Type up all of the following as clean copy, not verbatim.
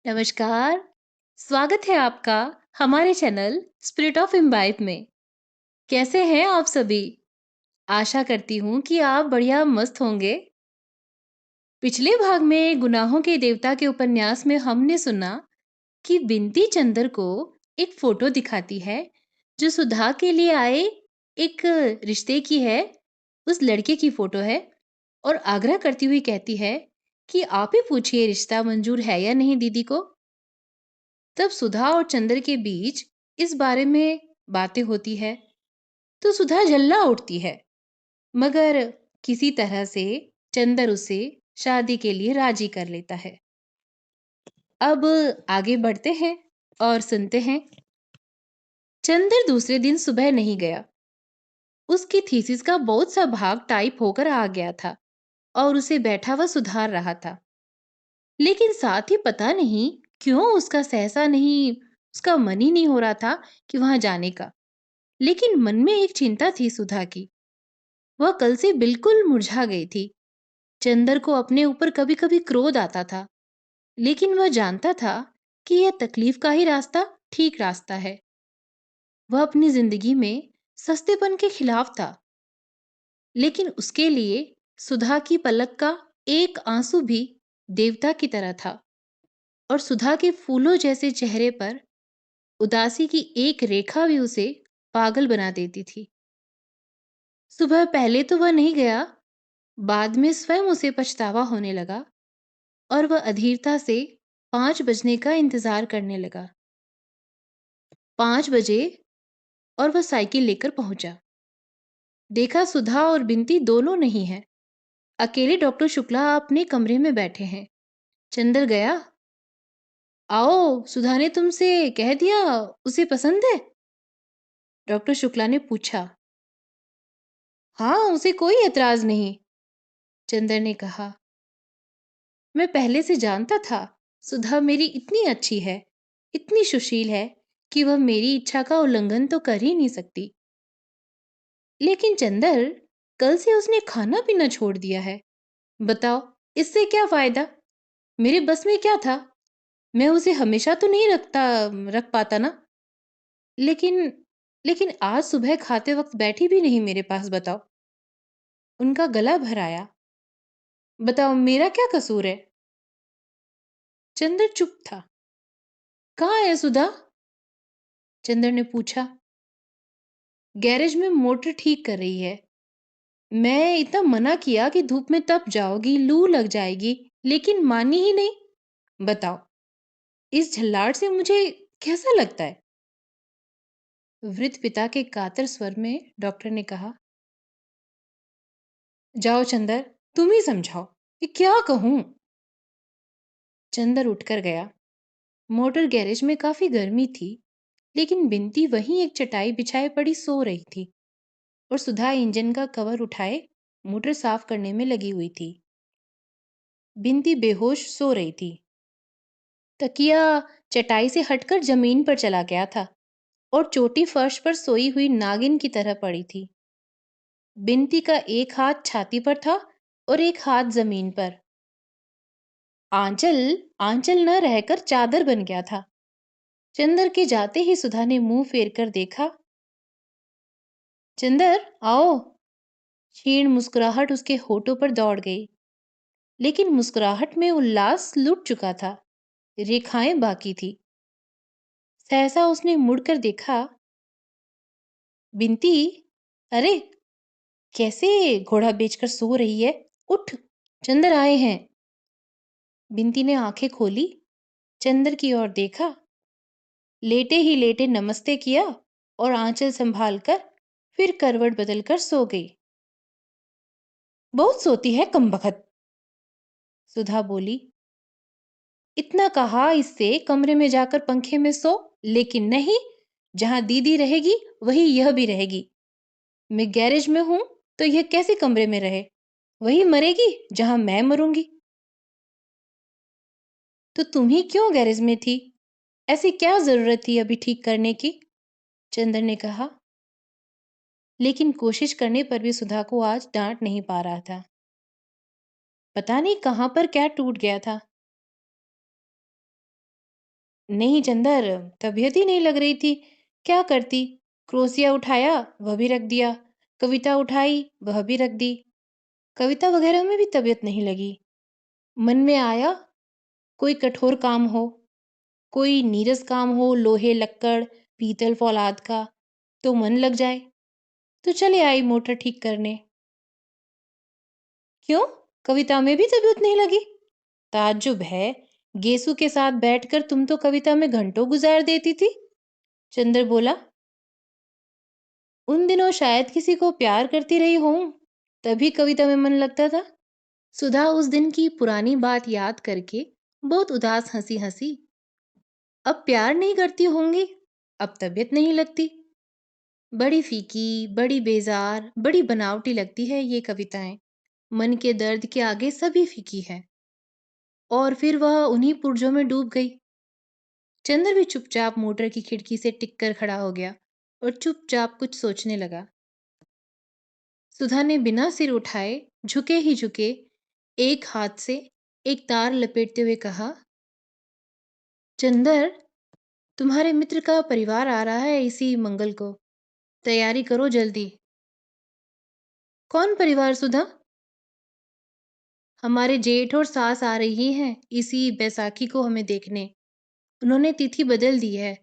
नमस्कार, स्वागत है आपका हमारे चैनल स्पिरिट ऑफ इम्बाइब में। कैसे हैं आप सभी? आशा करती हूँ कि आप बढ़िया मस्त होंगे। पिछले भाग में गुनाहों के देवता के उपन्यास में हमने सुना कि बिनती चंदर को एक फोटो दिखाती है जो सुधा के लिए आए एक रिश्ते की है, उस लड़के की फोटो है और आग्रह करती हुई कहती है कि आप ही पूछिए रिश्ता मंजूर है या नहीं दीदी को। तब सुधा और चंद्र के बीच इस बारे में बातें होती है तो सुधा जल्ला उठती है, मगर किसी तरह से चंद्र उसे शादी के लिए राजी कर लेता है। अब आगे बढ़ते हैं और सुनते हैं। चंद्र दूसरे दिन सुबह नहीं गया। उसकी थीसिस का बहुत सा भाग टाइप होकर आ गया था और उसे बैठा हुआ सुधार रहा था। लेकिन साथ ही पता नहीं क्यों उसका मन ही नहीं हो रहा था कि वहां जाने का। लेकिन मन में एक चिंता थी सुधा की। वह कल से बिल्कुल मुरझा गई थी। चंदर को अपने ऊपर कभी-कभी क्रोध आता था, लेकिन वह जानता था कि यह तकलीफ का ही रास्ता ठीक रास्ता है। वह अपनी जिंदगी में सस्तेपन के खिलाफ था, लेकिन उसके लिए सुधा की पलक का एक आंसू भी देवता की तरह था और सुधा के फूलों जैसे चेहरे पर उदासी की एक रेखा भी उसे पागल बना देती थी। सुबह पहले तो वह नहीं गया, बाद में स्वयं उसे पछतावा होने लगा और वह अधीरता से 5 बजने का इंतजार करने लगा। 5 बजे और वह साइकिल लेकर पहुंचा। देखा सुधा और बिंती दोनों नहीं है। अकेले डॉक्टर शुक्ला अपने कमरे में बैठे हैं। चंदर गया। आओ, सुधा ने तुमसे कह दिया उसे पसंद है? डॉक्टर शुक्ला ने पूछा। हाँ, उसे कोई एतराज नहीं, चंदर ने कहा। मैं पहले से जानता था सुधा मेरी इतनी अच्छी है, इतनी सुशील है कि वह मेरी इच्छा का उल्लंघन तो कर ही नहीं सकती। लेकिन चंदर, कल से उसने खाना पीना छोड़ दिया है। बताओ, इससे क्या फायदा? मेरे बस में क्या था? मैं उसे हमेशा तो नहीं रख पाता ना। लेकिन लेकिन आज सुबह खाते वक्त बैठी भी नहीं मेरे पास। बताओ। उनका गला भर आया। बताओ, मेरा क्या कसूर है? चंदर चुप था। कहाँ है सुधा? चंदर ने पूछा। गैरेज में मोटर ठीक कर रही है। मैं इतना मना किया कि धूप में तप जाओगी, लू लग जाएगी, लेकिन मानी ही नहीं। बताओ, इस झल्लाट से मुझे कैसा लगता है? वृद्ध पिता के कातर स्वर में डॉक्टर ने कहा। जाओ चंदर, तुम ही समझाओ, ये क्या कहूं? चंदर उठकर गया। मोटर गैरेज में काफी गर्मी थी, लेकिन बिंती वहीं एक चटाई बिछाए पड़ी सो रही थी और सुधा इंजन का कवर उठाए मोटर साफ करने में लगी हुई थी। बिंती बेहोश सो रही थी। तकिया चटाई से हटकर जमीन पर चला गया था और चोटी फर्श पर सोई हुई नागिन की तरह पड़ी थी। बिंती का एक हाथ छाती पर था और एक हाथ जमीन पर। आंचल आंचल न रहकर चादर बन गया था। चंदर के जाते ही सुधा ने मुंह फेर कर देखा। चंदर, आओ। क्षीण मुस्कुराहट उसके होठों पर दौड़ गई, लेकिन मुस्कुराहट में उल्लास लुट चुका था। रेखाएं बाकी थी। सहसा उसने मुड़कर देखा। बिंती, अरे, कैसे घोड़ा बेचकर सो रही है? उठ, चंदर आए हैं। बिंती ने आंखें खोली, चंदर की ओर देखा। लेटे ही लेटे नमस्ते किया और आंचल संभालकर फिर करवट बदलकर सो गई। बहुत सोती है कमबख्त, सुधा बोली। इतना कहा इससे कमरे में जाकर पंखे में सो, लेकिन नहीं, जहां दीदी रहेगी वही यह भी रहेगी। मैं गैरेज में हूं तो यह कैसे कमरे में रहे? वही मरेगी जहां मैं मरूंगी। तो तुम ही क्यों गैरेज में थी? ऐसी क्या जरूरत थी अभी ठीक करने की? चंदर ने कहा। लेकिन कोशिश करने पर भी सुधा को आज डांट नहीं पा रहा था। पता नहीं कहां पर क्या टूट गया था। नहीं चंदर, तबीयत ही नहीं लग रही थी। क्या करती? क्रोशिया उठाया, वह भी रख दिया। कविता उठाई, वह भी रख दी। कविता वगैरह में भी तबीयत नहीं लगी। मन में आया कोई कठोर काम हो, कोई नीरस काम हो, लोहे लक्कड़ पीतल फौलाद का, तो मन लग जाए। तो चले आई मोटर ठीक करने। क्यों? कविता में भी तबीयत नहीं लगी? ताज्जुब है। गेसु के साथ बैठकर तुम तो कविता में घंटों गुजार देती थी। चंद्र बोला, उन दिनों शायद किसी को प्यार करती रही हूं, तभी कविता में मन लगता था। सुधा उस दिन की पुरानी बात याद करके बहुत उदास हंसी हंसी। अब प्यार नहीं करती होंगी, अब तबीयत नहीं लगती। बड़ी फीकी, बड़ी बेजार, बड़ी बनावटी लगती है ये कविताएं। मन के दर्द के आगे सभी फीकी है। और फिर वह उन्हीं पुर्जों में डूब गई। चंद्र भी चुपचाप मोटर की खिड़की से टिक कर खड़ा हो गया और चुपचाप कुछ सोचने लगा। सुधा ने बिना सिर उठाए, झुके ही झुके, एक हाथ से एक तार लपेटते हुए कहा, चंदर, तुम्हारे मित्र का परिवार आ रहा है इसी मंगल को। तैयारी करो जल्दी। कौन परिवार सुधा? हमारे जेठ और सास आ रही हैं इसी बैसाखी को हमें देखने। उन्होंने तिथि बदल दी है,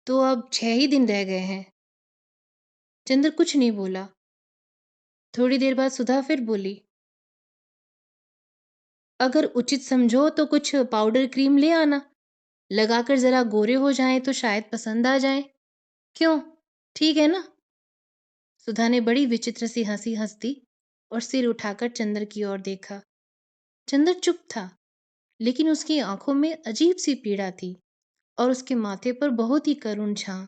तो अब 6 ही दिन रह गए हैं। चंद्र कुछ नहीं बोला। थोड़ी देर बाद सुधा फिर बोली, अगर उचित समझो तो कुछ पाउडर क्रीम ले आना। लगाकर जरा गोरे हो जाएं तो शायद पसंद आ जाएं। क्यों? ठीक है ना? सुधा ने बड़ी विचित्र सी हंसी हंस दी और सिर उठाकर चंद्र की ओर देखा। चंद्र चुप था, लेकिन उसकी आंखों में अजीब सी पीड़ा थी और उसके माथे पर बहुत ही करुण छां।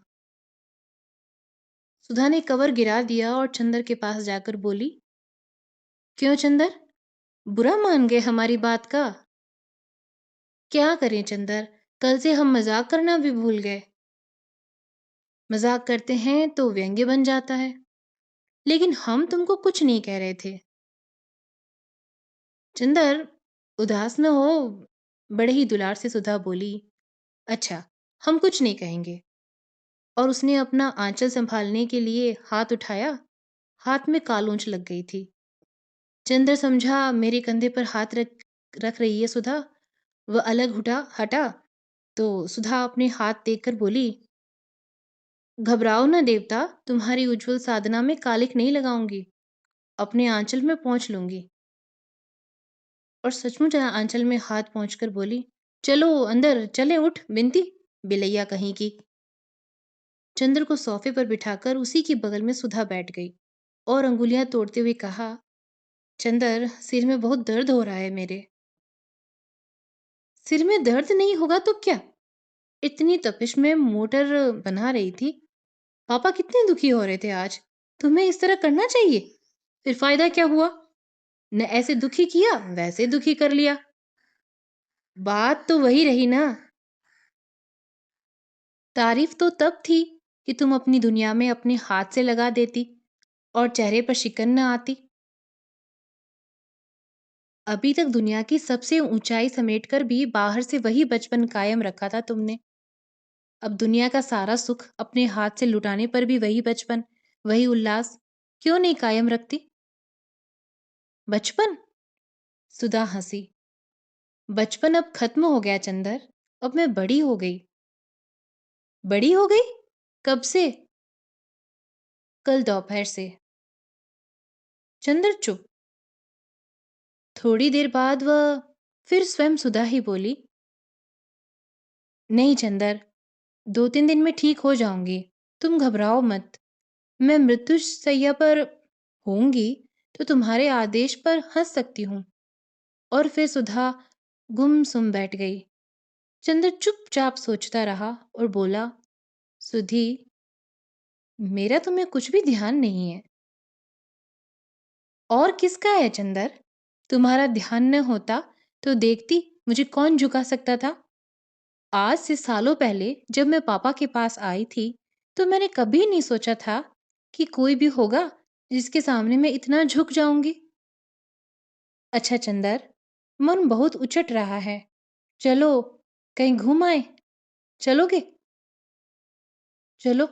सुधा ने कवर गिरा दिया और चंद्र के पास जाकर बोली, क्यों चंद्र, बुरा मान गए हमारी बात का? क्या करें चंद्र, कल से हम मजाक करना भी भूल गए। मजाक करते हैं तो व्यंग्य बन जाता है। लेकिन हम तुमको कुछ नहीं कह रहे थे। चंदर, उदास न हो। बड़े ही दुलार से सुधा बोली, अच्छा, हम कुछ नहीं कहेंगे। और उसने अपना आंचल संभालने के लिए हाथ उठाया। हाथ में कालूंच लग गई थी। चंद्र समझा मेरे कंधे पर हाथ रख रख रही है सुधा। वह अलग हटा तो सुधा अपने हाथ देखकर बोली, घबराओ न देवता, तुम्हारी उज्जवल साधना में कालिक नहीं लगाऊंगी। अपने आंचल में पहुंच लूंगी। और सचमुच आंचल में हाथ पहुंचकर बोली, चलो अंदर चले, उठ बिनती, बिलैया कहीं की। चंद्र को सोफे पर बिठाकर उसी के बगल में सुधा बैठ गई और अंगुलियां तोड़ते हुए कहा, चंदर, सिर में बहुत दर्द हो रहा है मेरे। सिर में दर्द नहीं होगा तो क्या? इतनी तपिश में मोटर बना रही थी। पापा कितने दुखी हो रहे थे आज। तुम्हें इस तरह करना चाहिए। फिर फायदा क्या हुआ? न ऐसे दुखी किया, वैसे दुखी कर लिया। बात तो वही रही ना। तारीफ तो तब थी कि तुम अपनी दुनिया में अपने हाथ से लगा देती और चेहरे पर शिकन न आती। अभी तक दुनिया की सबसे ऊंचाई समेटकर भी बाहर से वही बचपन कायम रखा था तुमने। अब दुनिया का सारा सुख अपने हाथ से लुटाने पर भी वही बचपन, वही उल्लास क्यों नहीं कायम रखती? बचपन? सुधा हंसी। बचपन अब खत्म हो गया चंदर। अब मैं बड़ी हो गई। बड़ी हो गई? कब से? कल दोपहर से। चंदर चुप। थोड़ी देर बाद वह फिर स्वयं सुधा ही बोली, नहीं चंदर, 2-3 दिन में ठीक हो जाऊंगी। तुम घबराओ मत। मैं मृत्यु शैया पर होंगी तो तुम्हारे आदेश पर हंस सकती हूँ। और फिर सुधा गुमसुम बैठ गई। चंद्र चुपचाप सोचता रहा और बोला, सुधी, मेरा तुम्हें कुछ भी ध्यान नहीं है। और किसका है चंदर? तुम्हारा ध्यान न होता तो देखती मुझे कौन झुका सकता था। आज से सालों पहले जब मैं पापा के पास आई थी, तो मैंने कभी नहीं सोचा था कि कोई भी होगा जिसके सामने मैं इतना झुक जाऊंगी। अच्छा चंदर, मन बहुत उचट रहा है। चलो कहीं घूम आए। चलोगे? चलो,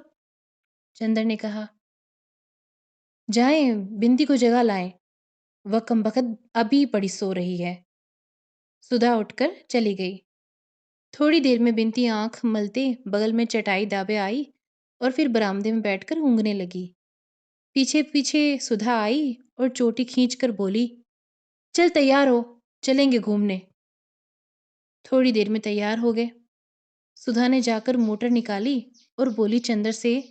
चंदर ने कहा। जाएं, बिंदी को जगा लाएं। वह कमबख्त अभी पड़ी सो रही है। सुधा उठकर चली गई। थोड़ी देर में बिनती आंख मलते बगल में चटाई दाबे आई और फिर बरामदे में बैठकर ऊँघने लगी। पीछे पीछे सुधा आई और चोटी खींचकर बोली, चल तैयार हो, चलेंगे घूमने। थोड़ी देर में तैयार हो गए। सुधा ने जाकर मोटर निकाली और बोली चंदर से,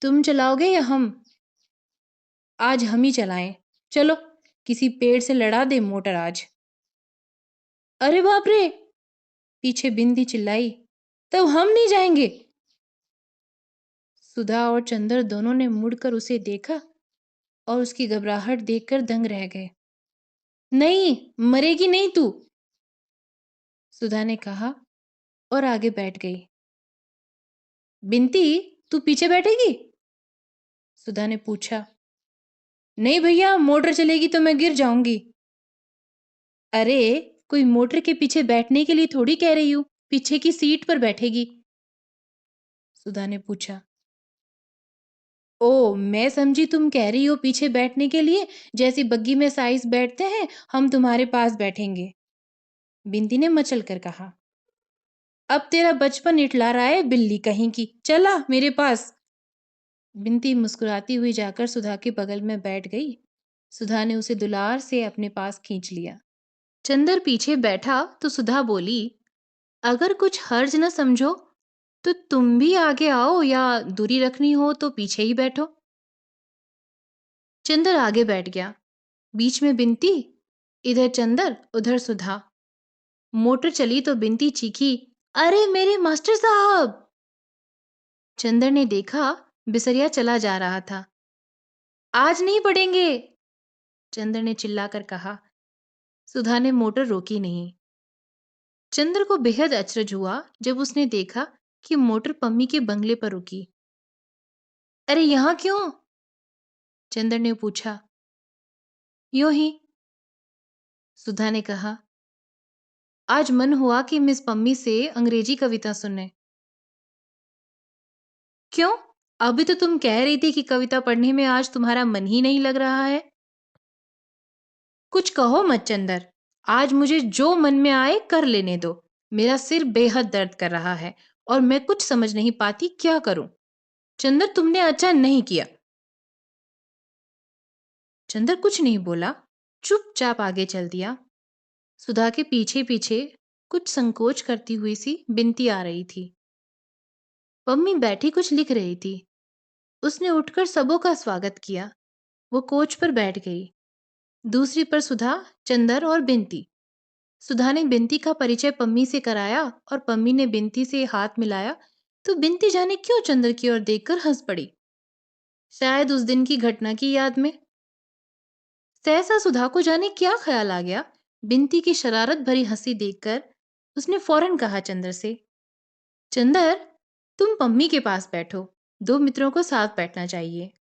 तुम चलाओगे या हम? आज हम ही चलाएं। चलो, किसी पेड़ से लड़ा दे मोटर आज। अरे बाप रे! पीछे बिंदी चिल्लाई, तब हम नहीं जाएंगे। सुधा और चंदर दोनों ने मुड़कर उसे देखा और उसकी घबराहट देखकर दंग रह गए। नहीं, मरेगी नहीं तू, सुधा ने कहा और आगे बैठ गई। बिंती, तू पीछे बैठेगी? सुधा ने पूछा। नहीं भैया, मोटर चलेगी तो मैं गिर जाऊंगी। अरे, कोई मोटर के पीछे बैठने के लिए थोड़ी कह रही हूं, पीछे की सीट पर बैठेगी, सुधा ने पूछा। ओ, मैं समझी तुम कह रही हो पीछे बैठने के लिए, जैसी बग्गी में साइज बैठते हैं, हम तुम्हारे पास बैठेंगे, बिंदी ने मचल कर कहा। अब तेरा बचपन इठला रहा है बिल्ली कहीं की, चला मेरे पास। बिंती मुस्कुराती हुई जाकर सुधा के बगल में बैठ गई। सुधा ने उसे दुलार से अपने पास खींच लिया। चंदर पीछे बैठा तो सुधा बोली, अगर कुछ हर्ज न समझो तो तुम भी आगे आओ, या दूरी रखनी हो तो पीछे ही बैठो। चंदर आगे बैठ गया। बीच में बिंती, इधर चंदर उधर सुधा। मोटर चली तो बिंती चीखी, अरे मेरे मास्टर साहब! चंदर ने देखा बिसरिया चला जा रहा था। आज नहीं पढ़ेंगे, चंदर ने चिल्लाकर कहा। सुधा ने मोटर रोकी नहीं। चंद्र को बेहद अचरज हुआ जब उसने देखा कि मोटर पम्मी के बंगले पर रुकी। अरे यहाँ क्यों? चंद्र ने पूछा। यूं ही, सुधा ने कहा। आज मन हुआ कि मिस पम्मी से अंग्रेजी कविता सुने। क्यों? अभी तो तुम कह रही थी कि कविता पढ़ने में आज तुम्हारा मन ही नहीं लग रहा है। कुछ कहो मत चंदर, आज मुझे जो मन में आए कर लेने दो। मेरा सिर बेहद दर्द कर रहा है और मैं कुछ समझ नहीं पाती क्या करूं। चंदर, तुमने अच्छा नहीं किया। चंदर कुछ नहीं बोला, चुपचाप आगे चल दिया। सुधा के पीछे पीछे कुछ संकोच करती हुई सी बिनती आ रही थी। पम्मी बैठी कुछ लिख रही थी। उसने उठकर सबों का स्वागत किया। वो कोच पर बैठ गई। दूसरी पर सुधा, चंदर और बिनती। सुधा ने बिनती का परिचय पम्मी से कराया और पम्मी ने बिनती से हाथ मिलाया तो बिनती जाने क्यों चंदर की ओर देखकर हंस पड़ी। शायद उस दिन की घटना की याद में। सहसा सुधा को जाने क्या ख्याल आ गया। बिनती की शरारत भरी हंसी देखकर उसने फौरन कहा चंदर से, चंदर, तुम पम्मी के पास बैठो, दो मित्रों को साथ बैठना चाहिए।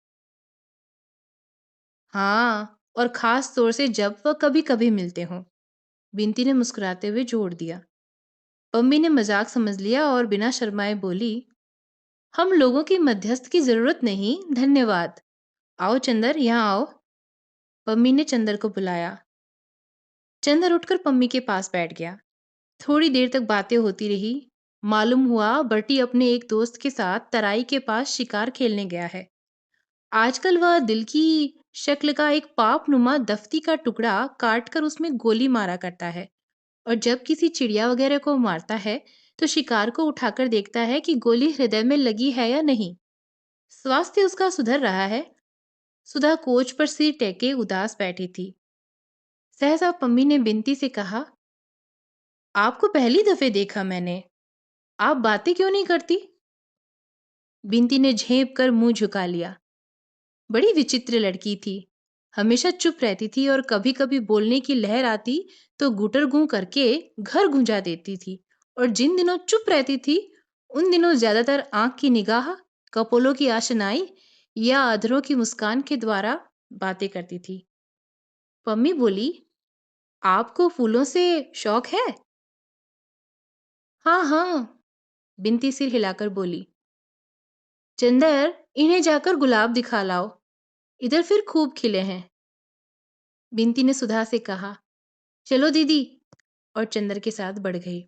हाँ, और खास तौर से जब वह कभी कभी मिलते हों, बिनती ने मुस्कुराते हुए जोड़ दिया। पम्मी ने मजाक समझ लिया और बिना शर्माए बोली, हम लोगों की मध्यस्थ की जरूरत नहीं, धन्यवाद। आओ चंदर, यहाँ आओ। पम्मी ने चंदर को बुलाया। चंदर उठकर पम्मी के पास बैठ गया। थोड़ी देर तक बातें होती रही। मालूम हुआ बर्टी अपने एक दोस्त के साथ तराई के पास शिकार खेलने गया है। आजकल वह दिल की शक्ल का एक पाप नुमा दफ्ती का टुकड़ा काट कर उसमें गोली मारा करता है, और जब किसी चिड़िया वगैरह को मारता है तो शिकार को उठाकर देखता है कि गोली हृदय में लगी है या नहीं। स्वास्थ्य उसका सुधर रहा है। सुधा कोच पर सिर टेके उदास बैठी थी। सहसा पम्मी ने बिनती से कहा, आपको पहली दफे देखा मैंने, आप बातें क्यों नहीं करती? बिनती ने झेप कर मुंह झुका लिया। बड़ी विचित्र लड़की थी। हमेशा चुप रहती थी और कभी कभी बोलने की लहर आती तो गुटर गूं करके घर गुंजा देती थी। और जिन दिनों चुप रहती थी उन दिनों ज्यादातर आंख की निगाह, कपोलों की आशनाई या अधरों की मुस्कान के द्वारा बातें करती थी। पम्मी बोली, आपको फूलों से शौक है? हाँ हाँ, बिनती सिर हिलाकर बोली, चंदर, इन्हें जाकर गुलाब दिखा लाओ, इधर फिर खूब खिले हैं। बिनती ने सुधा से कहा, चलो दीदी, और चंदर के साथ बढ़ गई।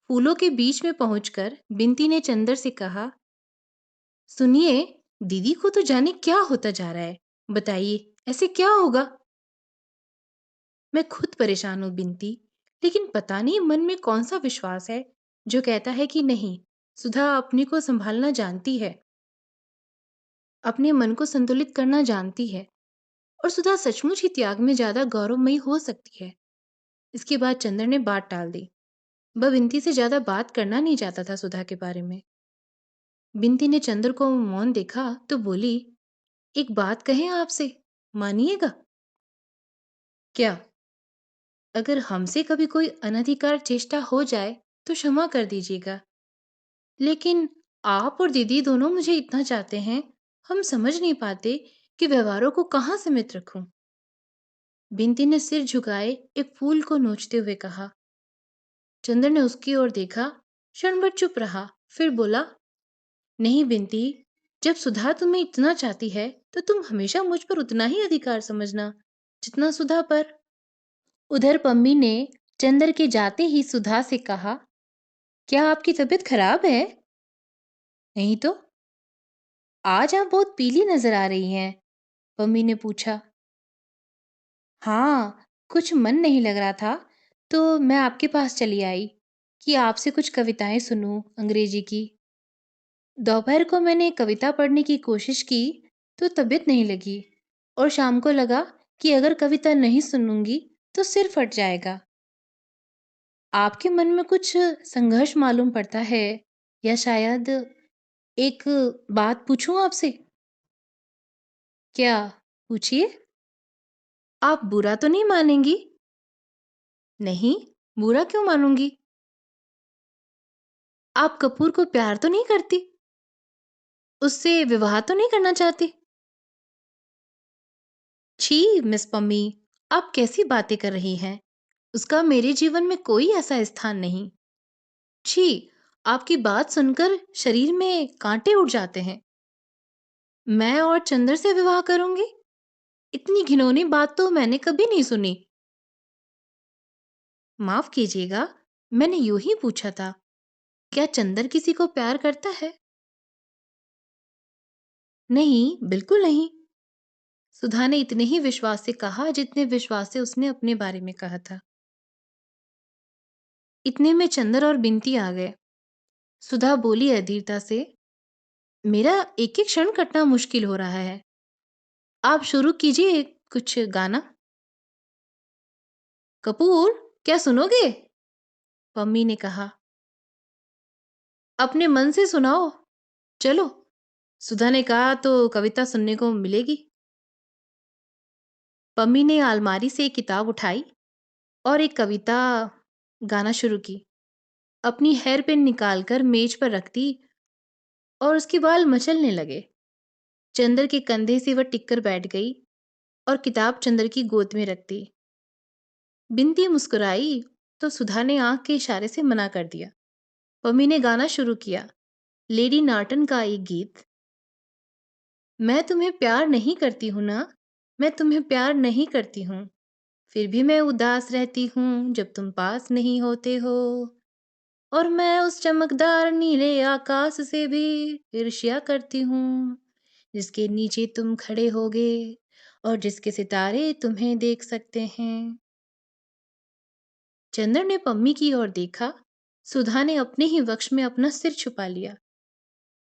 फूलों के बीच में पहुंचकर बिनती ने चंदर से कहा, सुनिए, दीदी को तो जाने क्या होता जा रहा है। बताइए, ऐसे क्या होगा? मैं खुद परेशान हूँ बिनती, लेकिन पता नहीं मन में कौन सा विश्वास है जो कहता है कि नहीं, सुधा अपने को संभालना जानती है, अपने मन को संतुलित करना जानती है, और सुधा सचमुच ही त्याग में ज्यादा गौरवमयी हो सकती है। इसके बाद चंदर ने बात टाल दी। वह बिनती से ज्यादा बात करना नहीं चाहता था सुधा के बारे में। बिनती ने चंदर को मौन देखा तो बोली, एक बात कहें आपसे, मानिएगा? क्या? अगर हमसे कभी कोई अनधिकार चेष्टा हो जाए तो क्षमा कर दीजिएगा, लेकिन आप और दीदी दोनों मुझे इतना चाहते हैं, हम समझ नहीं पाते कि व्यवहारों को कहाँ सीमित रखूं। बिनती ने सिर झुकाए एक फूल को नोचते हुए कहा। चंद्र ने उसकी ओर देखा, क्षण भर चुप रहा, फिर बोला, नहीं बिनती, जब सुधा तुम्हें इतना चाहती है तो तुम हमेशा मुझ पर उतना ही अधिकार समझना जितना सुधा पर। उधर पम्मी ने चंदर के जाते ही सुधा से कहा, क्या आपकी तबीयत खराब है? नहीं तो। आज आप बहुत पीली नजर आ रही हैं, पम्मी ने पूछा। हाँ, कुछ मन नहीं लग रहा था, तो मैं आपके पास चली आई कि आपसे कुछ कविताएं सुनूं अंग्रेजी की। दोपहर को मैंने कविता पढ़ने की कोशिश की तो तबीयत नहीं लगी, और शाम को लगा कि अगर कविता नहीं सुनूंगी तो सिर फट जाएगा। आपके मन में कुछ संघर्ष मालूम पड़ता है, या शायद एक बात पूछूं आपसे? क्या? पूछिए। आप बुरा तो नहीं मानेंगी? नहीं, बुरा क्यों मानूंगी? आप कपूर को प्यार तो नहीं करती? उससे विवाह तो नहीं करना चाहती? छी मिस पम्मी, आप कैसी बातें कर रही हैं? उसका मेरे जीवन में कोई ऐसा स्थान नहीं। छी, आपकी बात सुनकर शरीर में कांटे उड़ जाते हैं। मैं और चंदर से विवाह करूंगी? इतनी घिनौनी बात तो मैंने कभी नहीं सुनी। माफ कीजिएगा, मैंने यूं ही पूछा था। क्या चंदर किसी को प्यार करता है? नहीं, बिल्कुल नहीं। सुधा ने इतने ही विश्वास से कहा जितने विश्वास से उसने अपने बारे में कहा था। इतने में चंदर और बिनती आ गए। सुधा बोली अधीरता से, मेरा एक एक क्षण कटना मुश्किल हो रहा है। आप शुरू कीजिए कुछ गाना। कपूर, क्या सुनोगे? पम्मी ने कहा। अपने मन से सुनाओ। चलो, सुधा ने कहा, तो कविता सुनने को मिलेगी। पम्मी ने अलमारी से एक किताब उठाई और एक कविता गाना शुरू की। अपनी हेयर पिन निकालकर मेज पर रख दी और उसके बाल मचलने लगे। चंदर के कंधे से वह टिककर बैठ गई और किताब चंदर की गोद में रख दी। बिनती मुस्कुराई तो सुधा ने आंख के इशारे से मना कर दिया। पम्मी ने गाना शुरू किया, लेडी नार्टन का एक गीत। मैं तुम्हें प्यार नहीं करती हूँ ना, मैं तुम्हें प्यार नहीं करती हूँ, फिर भी मैं उदास रहती हूँ जब तुम पास नहीं होते हो, और मैं उस चमकदार नीले आकाश से भी ईर्ष्या करती हूँ जिसके नीचे तुम खड़े होगे और जिसके सितारे तुम्हें देख सकते हैं। चंद्र ने पम्मी की ओर देखा। सुधा ने अपने ही वक्ष में अपना सिर छुपा लिया।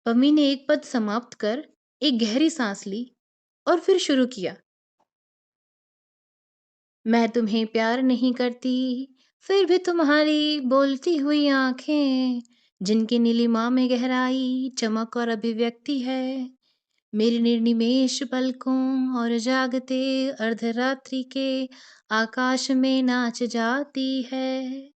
पम्मी ने एक पद समाप्त कर एक गहरी सांस ली और फिर शुरू किया, मैं तुम्हें प्यार नहीं करती, फिर भी तुम्हारी बोलती हुई आंखें, जिनकी नीलिमा में गहराई, चमक और अभिव्यक्ति है, मेरी निर्निमेष पलकों और जागते अर्धरात्रि के आकाश में नाच जाती है,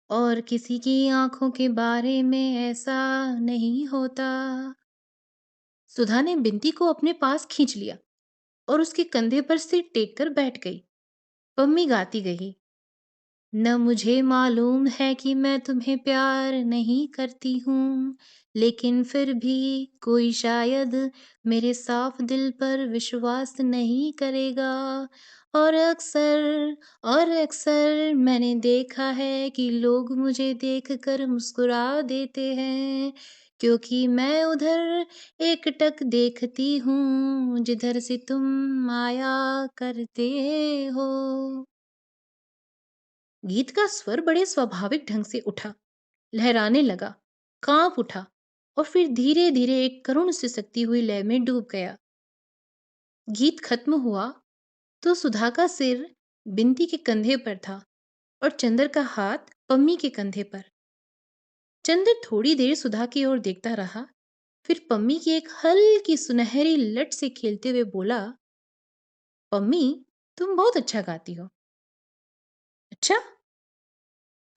और किसी की आंखों के बारे में ऐसा नहीं होता। सुधा ने बिनती को अपने पास खींच लिया और उसके कंधे पर सिर टेक कर बैठ गई। पम्मी गाती गई, न मुझे मालूम है कि मैं तुम्हें प्यार नहीं करती हूँ, लेकिन फिर भी कोई शायद मेरे साफ दिल पर विश्वास नहीं करेगा। और अक्सर और अक्सर मैंने देखा है कि लोग मुझे देखकर मुस्कुरा देते हैं, क्योंकि मैं उधर एकटक देखती हूँ जिधर से तुम आया करते हो। गीत का स्वर बड़े स्वाभाविक ढंग से उठा, लहराने लगा, कांप उठा और फिर धीरे धीरे एक करुण सिसकती हुई लय में डूब गया। गीत खत्म हुआ तो सुधा का सिर बिंती के कंधे पर था और चंदर का हाथ पम्मी के कंधे पर। चंदर थोड़ी देर सुधा की ओर देखता रहा, फिर पम्मी की एक हल्की सुनहरी लट से खेलते हुए बोला, पम्मी, तुम बहुत अच्छा गाती हो। अच्छा?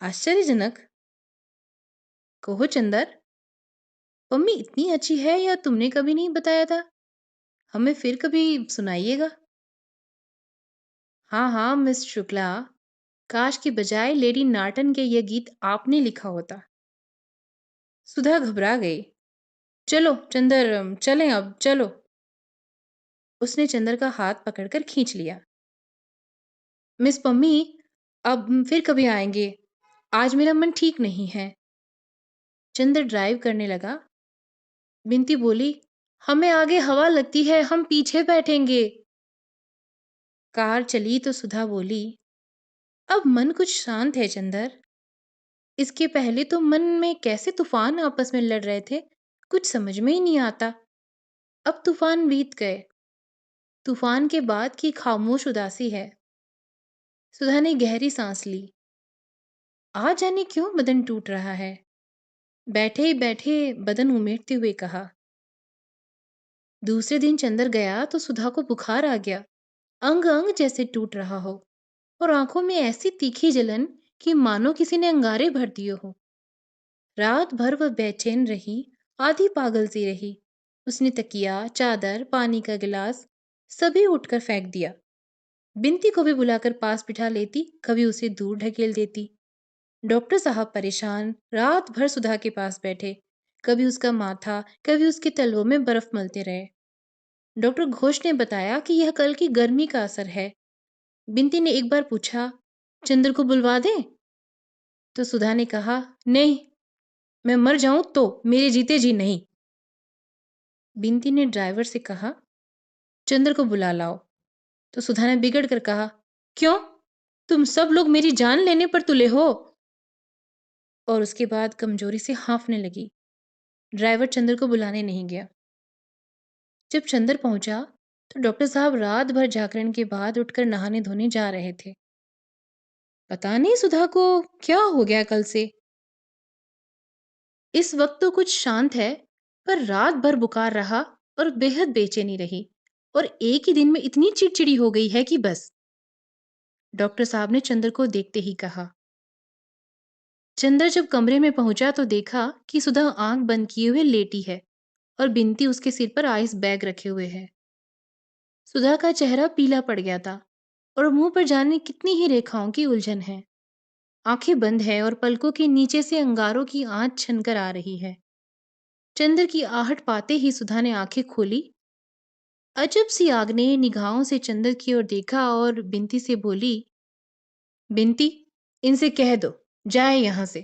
आश्चर्यजनक। कहो चंदर, पम्मी इतनी अच्छी है या तुमने कभी नहीं बताया था? हमें फिर कभी सुनाइएगा। हाँ हाँ मिस शुक्ला, काश की बजाय लेडी नार्टन के यह गीत आपने लिखा होता। सुधा घबरा गई। चलो चंदर, चलें अब, चलो। उसने चंदर का हाथ पकड़कर खींच लिया। मिस पम्मी, अब फिर कभी आएंगे, आज मेरा मन ठीक नहीं है। चंदर ड्राइव करने लगा। बिंती बोली, हमें आगे हवा लगती है, हम पीछे बैठेंगे। कार चली तो सुधा बोली, अब मन कुछ शांत है चंदर। इसके पहले तो मन में कैसे तूफान आपस में लड़ रहे थे, कुछ समझ में ही नहीं आता। अब तूफान बीत गए। तूफान के बाद की खामोश उदासी है। सुधा ने गहरी सांस ली। आज जाने क्यों बदन टूट रहा है। बैठे ही बैठे बदन उमेटते हुए कहा। दूसरे दिन चंदर गया तो सुधा को बुखार आ गया, अंग अंग जैसे टूट रहा हो और आंखों में ऐसी तीखी जलन कि मानो किसी ने अंगारे भर दिए हो। रात भर वह बेचैन रही, आधी पागल सी रही। उसने तकिया, चादर, पानी का गिलास सभी उठकर फेंक दिया। बिन्ती को भी बुलाकर पास बिठा लेती, कभी उसे दूर ढकेल देती। डॉक्टर साहब परेशान रात भर सुधा के पास बैठे, कभी उसका माथा, कभी उसके तलवों में बर्फ मलते रहे। डॉक्टर घोष ने बताया कि यह कल की गर्मी का असर है। बिन्ती ने एक बार पूछा, चंद्र को बुलवा दें? तो सुधा ने कहा, नहीं, मैं मर जाऊं तो मेरे जीते जी नहीं। बिन्ती ने ड्राइवर से कहा, चंद्र को बुला लाओ। तो सुधा ने बिगड़ कर कहा, क्यों? तुम सब लोग मेरी जान लेने पर तुले हो। और उसके बाद कमजोरी से हाँफने लगी। ड्राइवर चंद्र को बुलाने नहीं गया। जब चंद्र पहुंचा तो डॉक्टर साहब रात भर जागरण के बाद उठकर नहाने धोने जा रहे थे। पता नहीं सुधा को क्या हो गया कल से। इस वक्त तो कुछ शांत है, पर रात भर बुखार रहा और बेहद बेचैनी रही और एक ही दिन में इतनी चिड़चिड़ी हो गई है कि बस। डॉक्टर साहब ने चंद्र को देखते ही कहा। चंद्र जब कमरे में पहुंचा तो देखा कि सुधा आंख बंद किए हुए लेटी है और बिन्ती उसके सिर पर आइस बैग रखे हुए है। सुधा का चेहरा पीला पड़ गया था और मुंह पर जाने कितनी ही रेखाओं की उलझन है। आंखें बंद है और पलकों के नीचे से अंगारों की आंच छनकर आ रही है। चंद्र की आहट पाते ही सुधा ने आंखें खोली। अजब सी आग्नेय निगाहों से चंद्र की ओर देखा और बिन्ती से बोली, बिन्ती, इनसे कह दो जाए यहां से।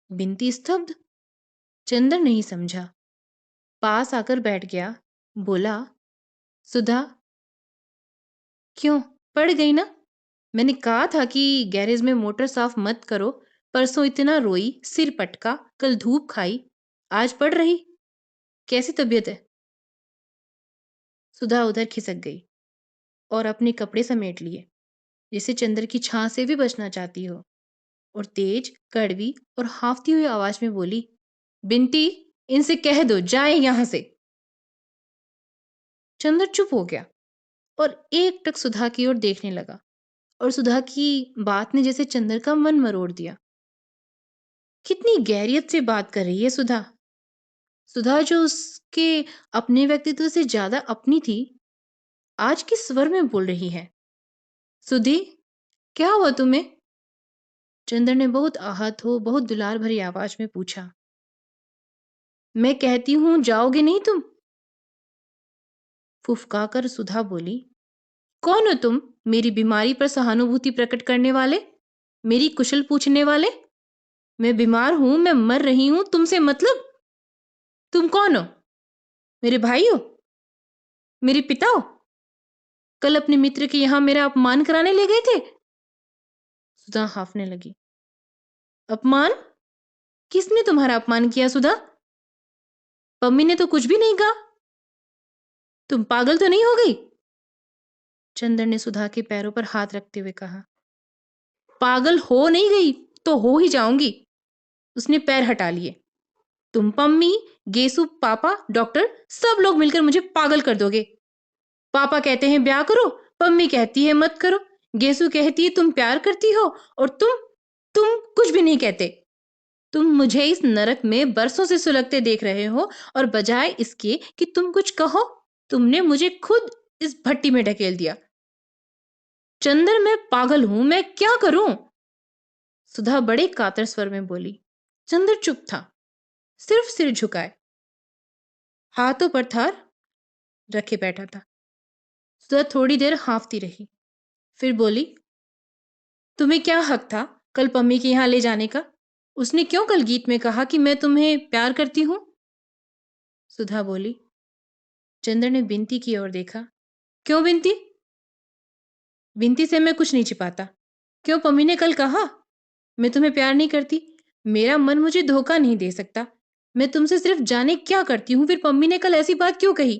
बिन्ती स्तब्ध। चंद्र नहीं समझा, पास आकर बैठ गया। बोला, सुधा, क्यों, पड़ गई ना? मैंने कहा था कि गैरेज में मोटर साफ मत करो। परसों इतना रोई, सिर पटका, कल धूप खाई, आज पड़ रही। कैसी तबीयत है? सुधा उधर खिसक गई और अपने कपड़े समेट लिए, जैसे चंद्र की छां से भी बचना चाहती हो, और तेज, कड़वी और हाफती हुई आवाज में बोली, बिन्ती, इनसे कह दो जाए यहां से। चंद्र चुप हो गया और एकटक सुधा की ओर देखने लगा और सुधा की बात ने जैसे चंद्र का मन मरोड़ दिया। कितनी गैरियत से बात कर रही है सुधा। सुधा जो उसके अपने व्यक्तित्व से ज्यादा अपनी थी, आज किस स्वर में बोल रही है। सुधी, क्या हुआ तुम्हें? चंदर ने बहुत आहत हो, बहुत दुलार भरी आवाज में पूछा। मैं कहती हूँ जाओगे नहीं तुम? फुफकार सुधा बोली। कौन हो तुम? मेरी बीमारी पर सहानुभूति प्रकट करने वाले? मेरी कुशल पूछने वाले? मैं बीमार हूं, मैं मर रही हूं, तुमसे मतलब? तुम कौन हो? मेरे भाई हो? मेरे पिता हो? कल अपने मित्र के यहां मेरा अपमान कराने ले गए थे? सुधा हाफने लगी। अपमान? किसने तुम्हारा अपमान किया सुधा? पम्मी ने तो कुछ भी नहीं कहा। तुम पागल तो नहीं हो गई? चंदर ने सुधा के पैरों पर हाथ रखते हुए कहा। पागल हो नहीं गई तो हो ही जाऊंगी। उसने पैर हटा लिए। तुम, पम्मी, गेसु, पापा, डॉक्टर, सब लोग मिलकर मुझे पागल कर दोगे। पापा कहते हैं ब्याह करो, पम्मी कहती है मत करो, गेसु कहती है तुम प्यार करती हो, और तुम कुछ भी नहीं कहते। तुम मुझे इस नरक में बरसों से सुलगते देख रहे हो, और बजाय इसके कि तुम कुछ कहो, तुमने मुझे खुद इस भट्टी में ढकेल दिया। चंदर, मैं पागल हूं, मैं क्या करूं? सुधा बड़े कातर स्वर में बोली। चंदर चुप था, सिर्फ सिर झुकाए, हाथों पर थार रखे बैठा था। सुधा थोड़ी देर हांफती रही, फिर बोली। तुम्हें क्या हक था कल पम्मी के यहां ले जाने का? उसने क्यों कल गीत में कहा कि मैं तुम्हें प्यार करती हूं? सुधा बोली। चंद्र ने बिनती की ओर देखा। क्यों बिनती? बिनती से मैं कुछ नहीं छिपाता। क्यों, पम्मी ने कल कहा मैं तुम्हें प्यार नहीं करती? मेरा मन मुझे धोखा नहीं दे सकता। मैं तुमसे सिर्फ जाने क्या करती हूँ, फिर पम्मी ने कल ऐसी बात क्यों कही?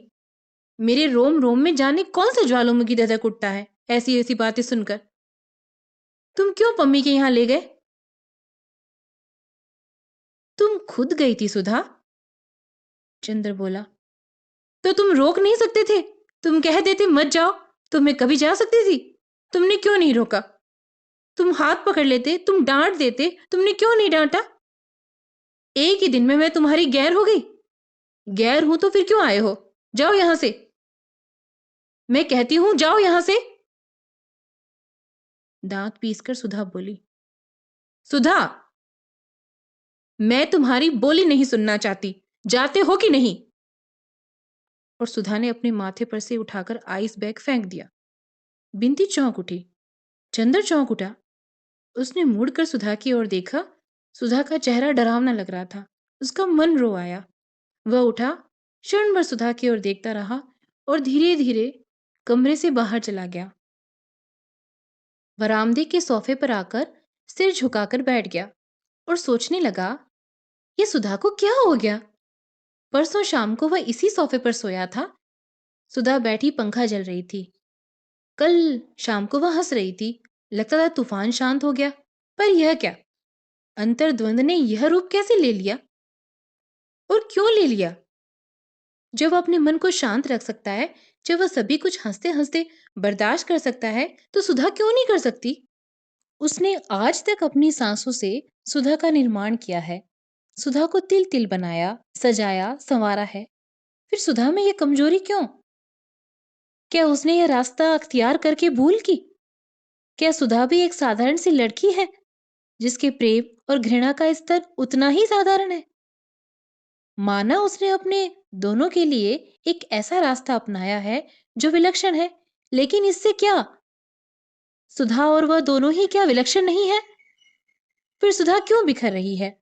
मेरे रोम रोम में जाने कौन सा ज्वालामुखी धधक उठता है ऐसी ऐसी बातें सुनकर। तुम क्यों पम्मी के यहां ले गए? तुम खुद गई थी सुधा। चंद्र बोला। तो तुम रोक नहीं सकते थे? तुम कह देते मत जाओ, तो मैं कभी जा सकती थी। तुमने क्यों नहीं रोका? तुम हाथ पकड़ लेते, तुम डांट देते, तुमने क्यों नहीं डांटा? एक ही दिन में मैं तुम्हारी गैर हो गई? गैर हूं तो फिर क्यों आए हो? जाओ यहां से। मैं कहती हूं जाओ यहां से। दांत पीसकर सुधा बोली। सुधा, मैं तुम्हारी बोली नहीं सुनना चाहती। जाते हो कि नहीं? और सुधा ने अपने माथे पर से उठाकर आइस बैग फेंक दिया। बिंती चौंक उठी। चंद्र चौंक उठा। उसने मुड़कर सुधा की ओर देखा। सुधा का चेहरा डरावना लग रहा था। उसका मन रो आया। वह उठा, क्षण भर सुधा की ओर देखता रहा और धीरे धीरे कमरे से बाहर चला गया। बरामदे के सोफे पर आकर सिर झुकाकर बैठ गया और सोचने लगा, ये सुधा को क्या हो गया? परसों शाम को वह इसी सोफे पर सोया था। सुधा बैठी पंखा जल रही थी। कल शाम को वह हंस रही थी। लगता था तूफान शांत हो गया। पर यह क्या? अंतर्द्वंद ने यह रूप कैसे ले लिया? और क्यों ले लिया? जब वह अपने मन को शांत रख सकता है, जब वह सभी कुछ हंसते हंसते बर्दाश्त कर सकता है, तो सुधा क्यों नहीं कर सकती? उसने आज तक अपनी सांसों से सुधा का निर्माण किया है, सुधा को तिल तिल बनाया, सजाया, संवारा है। फिर सुधा में यह कमजोरी क्यों? क्या उसने यह रास्ता अख्तियार करके भूल की? क्या सुधा भी एक साधारण सी लड़की है जिसके प्रेम और घृणा का स्तर उतना ही साधारण है? माना उसने अपने दोनों के लिए एक ऐसा रास्ता अपनाया है जो विलक्षण है, लेकिन इससे क्या? सुधा और वह दोनों ही क्या विलक्षण नहीं है? फिर सुधा क्यों बिखर रही है?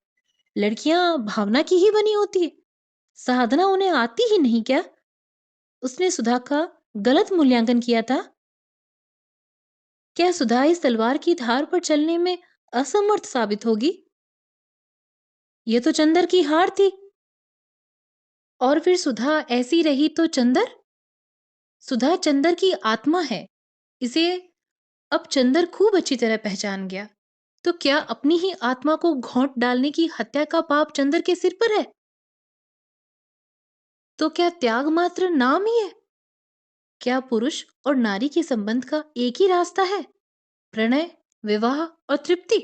लड़कियां भावना की ही बनी होती है, साधना उन्हें आती ही नहीं क्या? उसने सुधा का गलत मूल्यांकन किया था। क्या सुधा इस तलवार की धार पर चलने में असमर्थ साबित होगी? यह तो चंदर की हार थी। और फिर सुधा ऐसी रही तो चंदर? सुधा चंदर की आत्मा है। इसे अब चंदर खूब अच्छी तरह पहचान गया। तो क्या अपनी ही आत्मा को घोंट डालने की हत्या का पाप चंदर के सिर पर है? तो क्या त्याग मात्र नाम ही है? क्या पुरुष और नारी के संबंध का एक ही रास्ता है? प्रणय, विवाह और तृप्ति?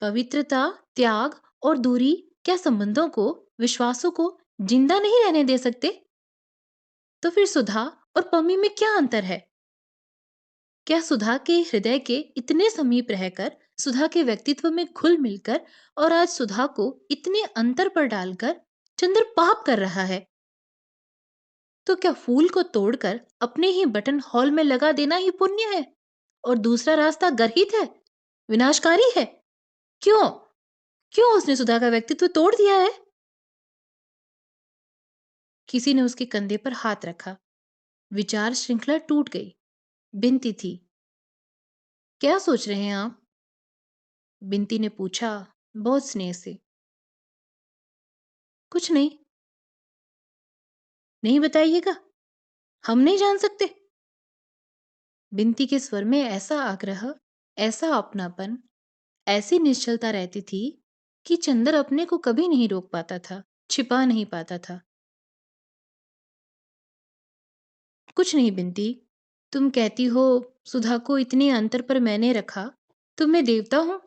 पवित्रता, त्याग और दूरी क्या संबंधों को, विश्वासों को जिंदा नहीं रहने दे सकते? तो फिर सुधा और पम्मी में क्या अंतर है? क्या सुधा के हृदय के इतने समीप रहकर, सुधा के व्यक्तित्व में घुल मिलकर और आज सुधा को इतने अंतर पर डालकर चंद्र पाप कर रहा है? तो क्या फूल को तोड़कर अपने ही बटन हॉल में लगा देना ही पुण्य है और दूसरा रास्ता गर्हित है, विनाशकारी है? क्यों? क्यों उसने सुधा का व्यक्तित्व तोड़ दिया है? किसी ने उसके कंधे पर हाथ रखा। विचार श्रृंखला टूट गई। बिनती थी। क्या सोच रहे हैं आप? बिनती ने पूछा, बहुत स्नेह से। कुछ नहीं। नहीं बताइएगा? हम नहीं जान सकते? बिनती के स्वर में ऐसा आग्रह, ऐसा अपनापन, ऐसी निश्चलता रहती थी कि चंदर अपने को कभी नहीं रोक पाता था, छिपा नहीं पाता था। कुछ नहीं बिनती। तुम कहती हो सुधा को इतने अंतर पर मैंने रखा, तो मैं देवता हूं?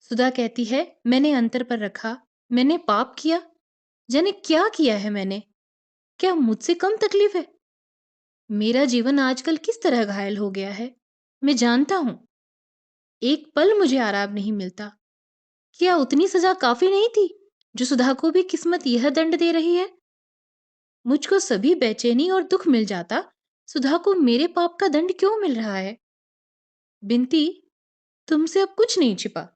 सुधा कहती है मैंने अंतर पर रखा, मैंने पाप किया। जाने क्या किया है मैंने? क्या मुझसे कम तकलीफ है? मेरा जीवन आजकल किस तरह घायल हो गया है, मैं जानता हूं। एक पल मुझे आराम नहीं मिलता। क्या उतनी सजा काफी नहीं थी जो सुधा को भी किस्मत यह दंड दे रही है? मुझको सभी बेचैनी और दुख मिल जाता, सुधा को मेरे पाप का दंड क्यों मिल रहा है? बिनती, तुमसे अब कुछ नहीं छिपा।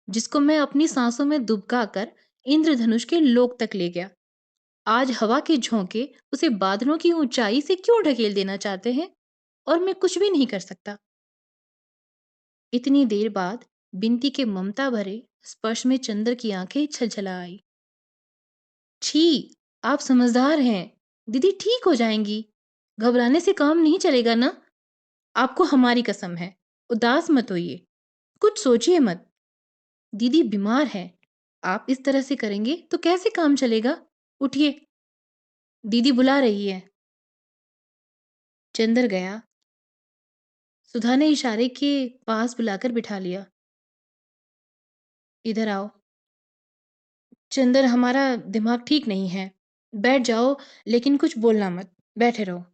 जिसको मैं अपनी सांसों में दुबका कर इंद्रधनुष के लोक तक ले गया, आज हवा के झोंके उसे बादलों की ऊंचाई से क्यों ढकेल देना चाहते हैं और मैं कुछ भी नहीं कर सकता। इतनी देर बाद बिनती के ममता भरे स्पर्श में चंद्र की आंखें छलछला आई। छी, आप समझदार हैं। दीदी ठीक हो जाएंगी। घबराने से काम नहीं चलेगा ना? आपको हमारी कसम है। उदास मत होइए। कुछ सोचिए मत। दीदी बीमार है। आप इस तरह से करेंगे तो कैसे काम चलेगा? उठिए, दीदी बुला रही है। चंदर गया। सुधा ने इशारे के पास बुलाकर बिठा लिया। इधर आओ। चंदर, हमारा दिमाग ठीक नहीं है। बैठ जाओ, लेकिन कुछ बोलना मत। बैठे रहो।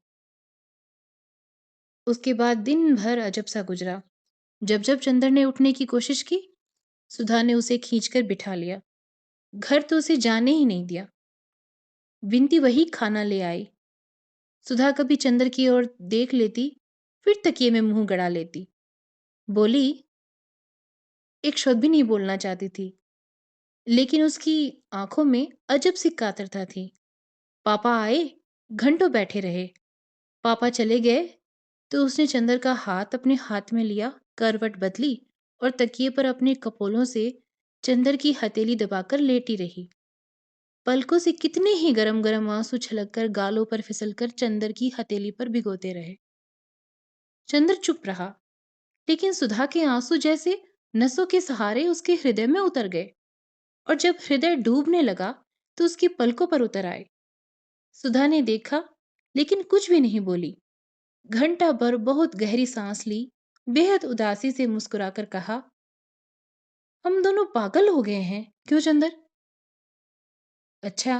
उसके बाद दिन भर अजब सा गुजरा। जब जब चंदर ने उठने की कोशिश की, सुधा ने उसे खींचकर बिठा लिया। घर तो उसे जाने ही नहीं दिया। बिनती वही खाना ले आई। सुधा कभी चंदर की ओर देख लेती, फिर तकिए में मुंह गड़ा लेती। बोली, एक शब्द भी नहीं बोलना चाहती थी, लेकिन उसकी आंखों में अजब सी कातरता थी। पापा आए, घंटों बैठे रहे। पापा चले गए तो उसने चंदर का हाथ अपने हाथ में लिया, करवट बदली और तकिए पर अपने कपोलों से चंदर की हथेली दबाकर लेटी रही। पलकों से कितने ही गरम गरम आंसू छलककर गालों पर फिसलकर चंदर की हथेली पर भिगोते रहे। चंदर चुप रहा, लेकिन सुधा के आंसू जैसे नसों के सहारे उसके हृदय में उतर गए और जब हृदय डूबने लगा तो उसकी पलकों पर उतर आए। सुधा ने देखा, लेकिन कुछ भी नहीं बोली। घंटा भर बहुत गहरी सांस ली, बेहद उदासी से मुस्कुराकर कहा, हम दोनों पागल हो गए हैं क्यों चंदर? अच्छा,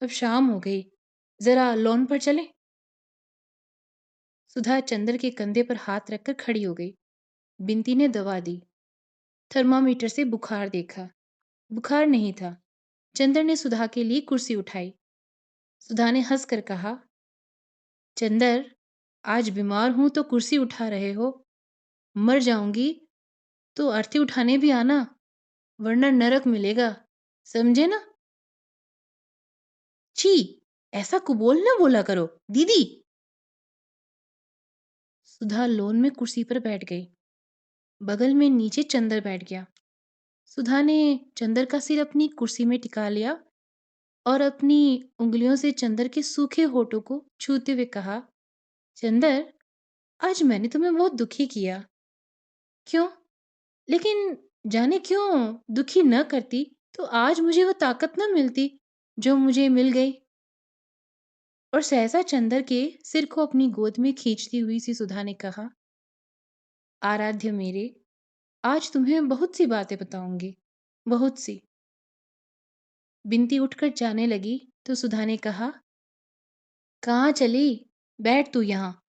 अब शाम हो गई, जरा लॉन पर चलें? सुधा चंदर के कंधे पर हाथ रखकर खड़ी हो गई। बिनती ने दवा दी। थर्मामीटर से बुखार देखा। बुखार नहीं था। चंदर ने सुधा के लिए कुर्सी उठाई। सुधा ने हंसकर कहा, चंदर, आज बीमार हूं तो कुर्सी उठा रहे हो? मर जाऊंगी तो अर्थी उठाने भी आना, वरना नरक मिलेगा, समझे ना? छी, ऐसा कुबोल न बोला करो दीदी। सुधा लोन में कुर्सी पर बैठ गई। बगल में नीचे चंदर बैठ गया। सुधा ने चंदर का सिर अपनी कुर्सी में टिका लिया और अपनी उंगलियों से चंदर के सूखे होठों को छूते हुए कहा, चंदर, आज मैंने तुम्हें बहुत दुखी किया। क्यों? लेकिन जाने क्यों दुखी न करती तो आज मुझे वो ताकत न मिलती जो मुझे मिल गई। और सहसा चंदर के सिर को अपनी गोद में खींचती हुई सी सुधा ने कहा, आराध्य मेरे, आज तुम्हें बहुत सी बातें बताऊंगी, बहुत सी। बिनती उठकर जाने लगी तो सुधा ने कहा, कहाँ चली? बैठ तू यहाँ,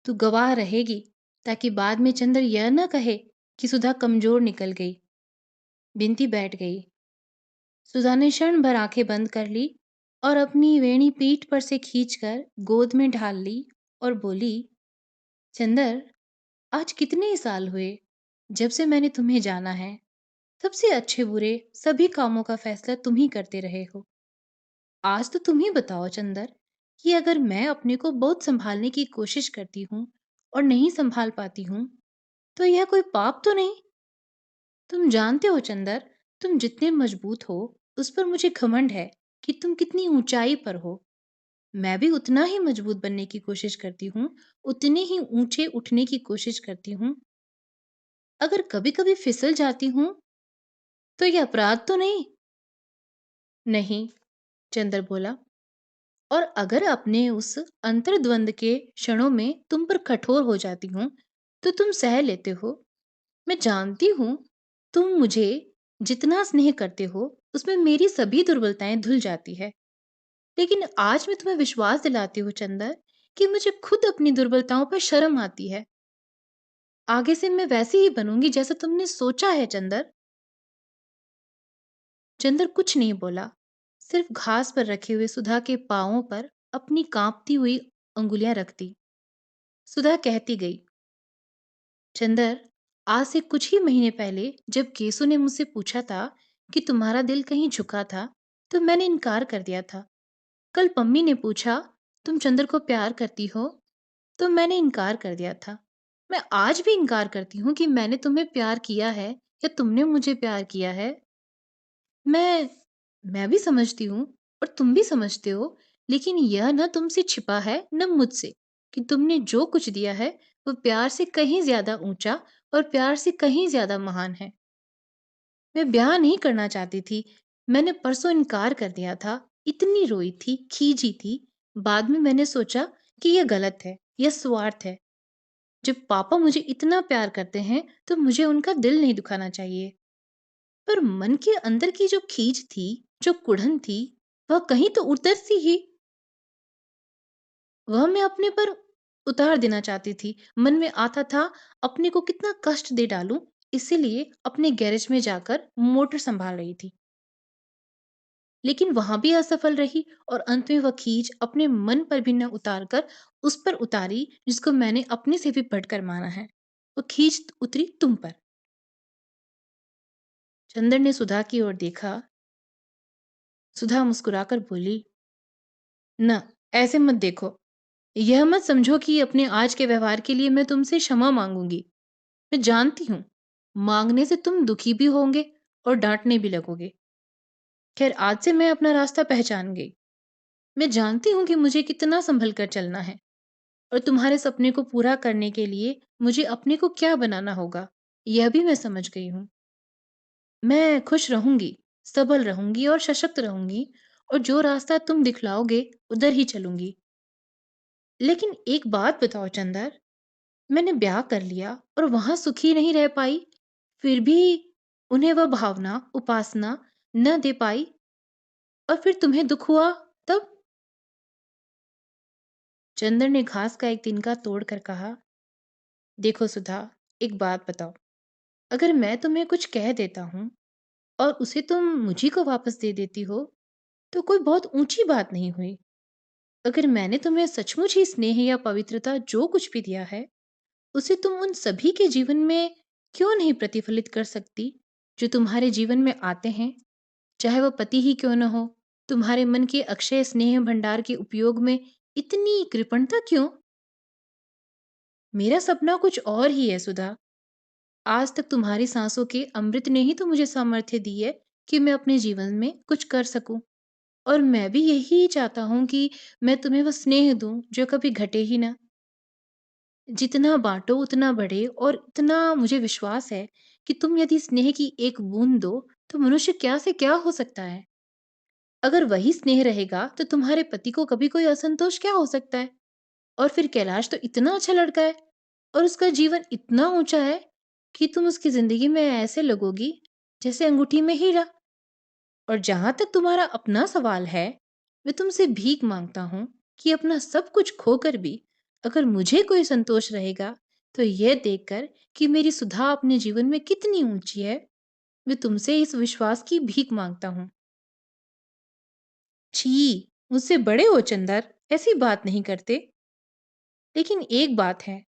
तू गवाह रहेगी। ताकि बाद में चंदर यह न कहे कि सुधा कमजोर निकल गई। बिंती बैठ गई। सुधा ने क्षण भर आंखें बंद कर ली और अपनी वेणी पीठ पर से खींचकर गोद में ढाल ली और बोली, चंदर, आज कितने ही साल हुए जब से मैंने तुम्हें जाना है। सबसे अच्छे बुरे सभी कामों का फैसला तुम ही करते रहे हो। आज तो तुम ही बताओ चंदर, कि अगर मैं अपने को बहुत संभालने की कोशिश करती हूँ और नहीं संभाल पाती हूँ, तो यह कोई पाप तो नहीं? तुम जानते हो चंदर, तुम जितने मजबूत हो, उस पर मुझे घमंड है कि तुम कितनी ऊंचाई पर हो। मैं भी उतना ही मजबूत बनने की कोशिश करती हूँ, उतने ही ऊंचे उठने की कोशिश करती हूँ। अगर कभी-कभी फिसल जाती हूँ, तो ये अपराध तो नहीं? नहीं, चंदर बोला। और अगर अपने उस अंतर्द्वंद के क्षणों में तुम पर कठोर हो जाती हूँ, तो तुम सह लेते हो। मैं जानती हूँ, तुम मुझे जितना स्नेह करते हो, उसमें मेरी सभी दुर्बलताएं धुल जाती है। लेकिन आज मैं तुम्हें विश्वास दिलाती हूँ चंदर, कि मुझे खुद अपनी दुर्बलताओं पर शर्म आती है। आगे से मैं वैसी ही बनूंगी जैसा तुमने सोचा है चंदर। चंदर कुछ नहीं बोला, सिर्फ घास पर रखे हुए सुधा के पांवों पर अपनी कांपती हुई अंगुलियां रख दी। सुधा कहती गई, चंदर, आज से कुछ ही महीने पहले जब केसु ने मुझसे पूछा था कि तुम्हारा दिल कहीं झुका था, तो मैंने इनकार कर दिया था। कल पम्मी ने पूछा, तुम चंदर को प्यार करती हो, तो मैंने इनकार कर दिया था। मैं आज भी इनकार करती हूँ कि मैंने तुम्हें प्यार किया है या तुमने मुझे प्यार किया है। मैं मैं भी समझती हूँ और तुम भी समझते हो, लेकिन यह न तुमसे छिपा है न मुझसे, कि तुमने जो कुछ दिया है वो प्यार से कहीं ज्यादा ऊंचा और प्यार से कहीं ज्यादा महान है। मैं ब्याह नहीं करना चाहती थी। मैंने परसों इनकार कर दिया था। इतनी रोई थी, खींची थी। बाद में मैंने सोचा कि यह गलत है, यह स्वार्थ है। जब पापा मुझे इतना प्यार करते हैं, तो मुझे उनका दिल नहीं दुखाना चाहिए। पर मन के अंदर की जो खींच थी, जो कुढ़न थी, वह कहीं तो उतर सी ही। वह मैं अपने पर उतार देना चाहती थी। मन में आता था अपने को कितना कष्ट दे डालूं, इसीलिए अपने गैरेज में जाकर मोटर संभाल रही थी। लेकिन वहां भी असफल रही और अंत में वह खींच अपने मन पर भी न उतार कर उस पर उतारी जिसको मैंने अपने से भी बढ़कर माना है। वो खींच उतरी तुम पर। चंदर ने सुधा की ओर देखा। सुधा मुस्कुराकर बोली, न, ऐसे मत देखो। यह मत समझो कि अपने आज के व्यवहार के लिए मैं तुमसे क्षमा मांगूंगी। मैं जानती हूँ, मांगने से तुम दुखी भी होंगे और डांटने भी लगोगे। खैर, आज से मैं अपना रास्ता पहचान गई। मैं जानती हूँ कि मुझे कितना संभल कर चलना है और तुम्हारे सपने को पूरा करने के लिए मुझे अपने को क्या बनाना होगा, यह भी मैं समझ गई हूँ। मैं खुश रहूंगी, सबल रहूंगी और सशक्त रहूंगी, और जो रास्ता तुम दिखलाओगे उधर ही चलूंगी। लेकिन एक बात बताओ चंदर, मैंने ब्याह कर लिया और वहां सुखी नहीं रह पाई, फिर भी उन्हें वह भावना, उपासना न दे पाई, और फिर तुम्हें दुख हुआ तब? चंदर ने घास का एक तिनका तोड़कर कहा, देखो सुधा, एक बात बताओ। अगर मैं तुम्हें कुछ कह देता हूँ और उसे तुम मुझी को वापस दे देती हो, तो कोई बहुत ऊंची बात नहीं हुई। अगर मैंने तुम्हें सचमुच ही स्नेह या पवित्रता जो कुछ भी दिया है, उसे तुम उन सभी के जीवन में क्यों नहीं प्रतिफलित कर सकती, जो तुम्हारे जीवन में आते हैं, चाहे वह पति ही क्यों न हो? तुम्हारे मन के अक्षय स्नेह भंडार के उपयोग में इतनी कृपणता क्यों? मेरा सपना कुछ और ही है सुधा। आज तक तुम्हारी सांसों के अमृत ने ही तो मुझे सामर्थ्य दी है कि मैं अपने जीवन में कुछ कर सकूं। और मैं भी यही चाहता हूँ कि मैं तुम्हें वो स्नेह दूं जो कभी घटे ही ना। जितना बांटो उतना बढ़े, और इतना मुझे विश्वास है कि तुम यदि स्नेह की एक बूंद दो, तो मनुष्य क्या से क्या हो सकता है। अगर वही स्नेह रहेगा, तो तुम्हारे पति को कभी कोई असंतोष क्या हो सकता है। और फिर कैलाश तो इतना अच्छा लड़का है, और उसका जीवन इतना ऊंचा है कि तुम उसकी जिंदगी में ऐसे लगोगी जैसे अंगूठी में हीरा। और जहां तक तुम्हारा अपना सवाल है, मैं तुमसे भीख मांगता हूं कि अपना सब कुछ खोकर भी अगर मुझे कोई संतोष रहेगा, तो यह देखकर कि मेरी सुधा अपने जीवन में कितनी ऊंची है, मैं तुमसे इस विश्वास की भीख मांगता हूँ। छी! मुझसे बड़े हो चंदर, ऐसी बात नहीं करते। लेकिन एक बात है,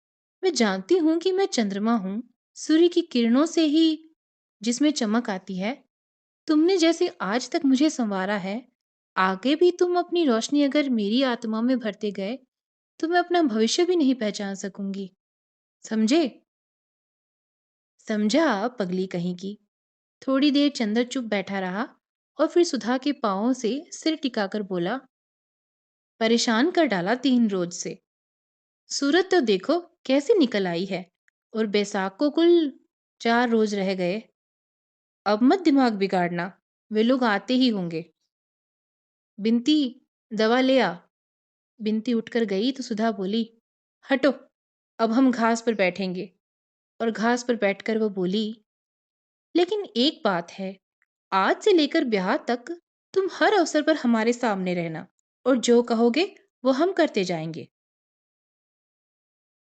मैं जानती हूँ कि मैं चंद्रमा हूँ, सूर्य की किरणों से ही जिसमें चमक आती है। तुमने जैसे आज तक मुझे संवारा है, आगे भी तुम अपनी रोशनी अगर मेरी आत्मा में भरते गए, तो मैं अपना भविष्य भी नहीं पहचान सकूंगी। समझे? समझा, पगली कहीं की। थोड़ी देर चंदर चुप बैठा रहा और फिर सुधा के पांवों से सिर टिकाकर बोला, परेशान कर डाला 3 रोज से। सूरत तो देखो कैसे निकल आई है, और बैसाख को कुल 4 रोज रह गए। अब मत दिमाग बिगाड़ना, वे लोग आते ही होंगे। बिनती, दवा ले आ। बिनती उठकर गई तो सुधा बोली, हटो, अब हम घास पर बैठेंगे। और घास पर बैठकर वो बोली, लेकिन एक बात है, आज से लेकर ब्याह तक तुम हर अवसर पर हमारे सामने रहना, और जो कहोगे वो हम करते जाएंगे।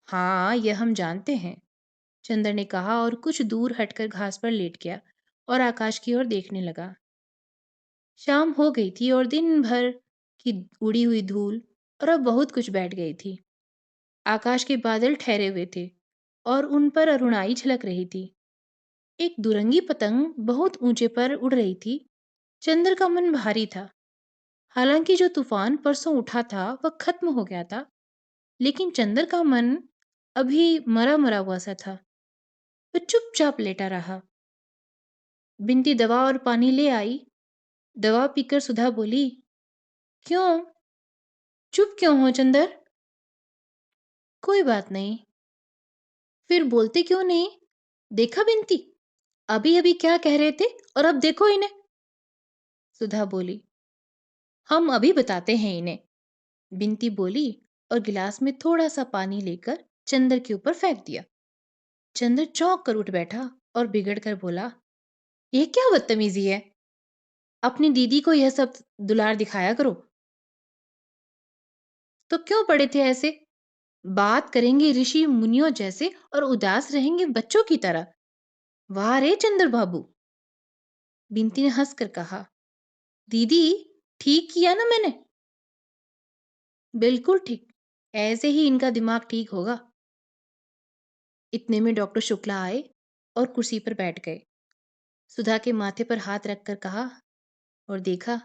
हाँ, यह हम जानते हैं, चंदर ने कहा और कुछ दूर हटकर घास पर लेट गया और आकाश की ओर देखने लगा। शाम हो गई थी और दिन भर की उड़ी हुई धूल और अब बहुत कुछ बैठ गई थी। आकाश के बादल ठहरे हुए थे और उन पर अरुणाई झलक रही थी। एक दुरंगी पतंग बहुत ऊंचे पर उड़ रही थी। चंद्र का मन भारी था। हालांकि जो तूफान परसों उठा था वह खत्म हो गया था, लेकिन चंद्र का मन अभी मरा मरा हुआ सा था। वह चुपचाप लेटा रहा। बिनती दवा और पानी ले आई। दवा पीकर सुधा बोली, क्यों चुप क्यों हो चंदर? कोई बात नहीं। फिर बोलते क्यों नहीं? देखा बिनती, अभी अभी क्या कह रहे थे और अब देखो इन्हें। सुधा बोली, हम अभी बताते हैं इन्हें। बिनती बोली और गिलास में थोड़ा सा पानी लेकर चंदर के ऊपर फेंक दिया। चंद्र चौंक कर उठ बैठा और बिगड़ कर बोला, यह क्या बदतमीजी है? अपनी दीदी को यह सब दुलार दिखाया करो। तो क्यों पड़े थे ऐसे? बात करेंगे ऋषि मुनियों जैसे और उदास रहेंगे बच्चों की तरह। वाह रे चंद्र बाबू। बिनती ने हंसकर कहा, दीदी, ठीक किया ना मैंने? बिल्कुल ठीक। ऐसे ही इनका दिमाग ठीक होगा। इतने में डॉक्टर शुक्ला आए और कुर्सी पर बैठ गए। सुधा के माथे पर हाथ रखकर कहा, और देखा,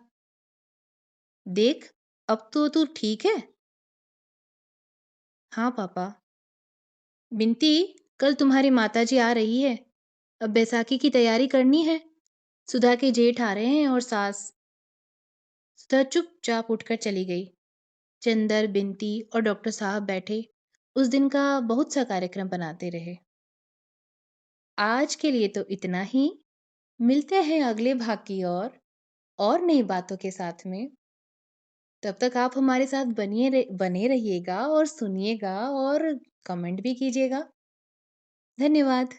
देख, अब तो तू ठीक है। हाँ पापा। बिनती, कल तुम्हारी माताजी आ रही है। अब बैसाखी की तैयारी करनी है। सुधा के जेठ आ रहे हैं और सास। सुधा चुपचाप उठकर चली गई। चंदर, बिनती और डॉक्टर साहब बैठे उस दिन का बहुत सा कार्यक्रम बनाते रहे। आज के लिए तो इतना ही। मिलते हैं अगले भाग की ओर और नई बातों के साथ में। तब तक आप हमारे साथ बने रहिएगा और सुनिएगा और कमेंट भी कीजिएगा। धन्यवाद।